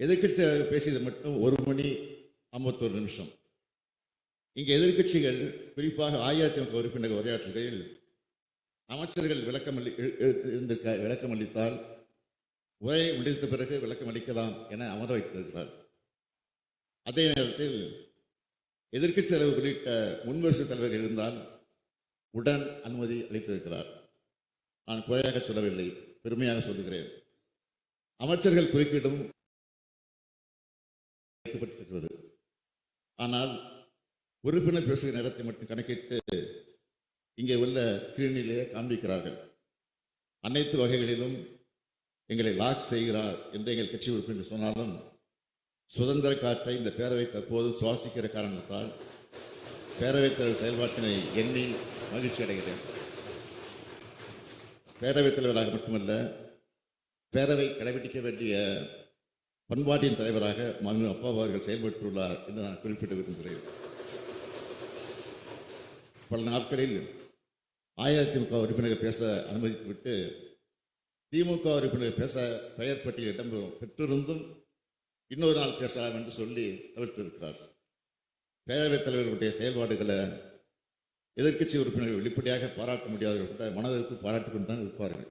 எதிர்க்கட்சி பேசியது மட்டும் 1 மணி 51 நிமிஷம். இங்கே எதிர்க்கட்சிகள் குறிப்பாக அஇஅதிமுக உறுப்பினர்கள் உரையாற்றுகையில் அமைச்சர்கள் விளக்கம் அளித்தால் உரை முடித்த பிறகு விளக்கம் அளிக்கலாம் என அமர வைத்திருக்கிறார். அதே நேரத்தில் எதிர்க்கட்சி தலைவர் உள்ளிட்ட முன்வரிசை தலைவர்கள் இருந்தால் உடன் அனுமதி அளித்திருக்கிறார். நான் குறையாக சொல்லவில்லை, பெருமையாக சொல்லுகிறேன். அமைச்சர்கள் குறுக்கிடும் வைக்கப்பட்டிருக்கிறது. ஆனால் உறுப்பினர் பேசுகிற நேரத்தை மட்டும் கணக்கிட்டு இங்கே உள்ள ஸ்கிரீனிலே காண்பிக்கிறார்கள். அனைத்து வகைகளிலும் எங்களை லாக் செய்கிறார் என்று எங்கள் கட்சி உறுப்பினர் சொன்னாலும் சுதந்திர காற்றை இந்த பேரவை தற்போது சுவாசிக்கிற காரணத்தால் பேரவைத் தலைவர் செயல்பாட்டினை எண்ணி மகிழ்ச்சி அடைகிறேன். பேரவைத் தலைவராக மட்டுமல்ல, பேரவை கடைபிடிக்க வேண்டிய பண்பாட்டின் தலைவராக மனு அப்பா அவர்கள் செயல்பட்டுள்ளார் என்று நான் குறிப்பிட விரும்புகிறேன். பல நாட்களில் அஇஅதிமுக உறுப்பினர்கள் பேச அனுமதித்துவிட்டு திமுக உறுப்பினர்கள் பேச பெயர் பட்டியல் இடம் பெற்றிருந்தும் இன்னொரு நாள் பேசலாம் என்று சொல்லி தவிர்த்திருக்கிறார். பேரவைத் தலைவர்களுடைய செயல்பாடுகளை எதிர்க்கட்சி உறுப்பினர்கள் வெளிப்படையாக பாராட்ட முடியாதவர்கள் மனதிற்கு பாராட்டிக் கொண்டு தான் இருப்பார்கள்.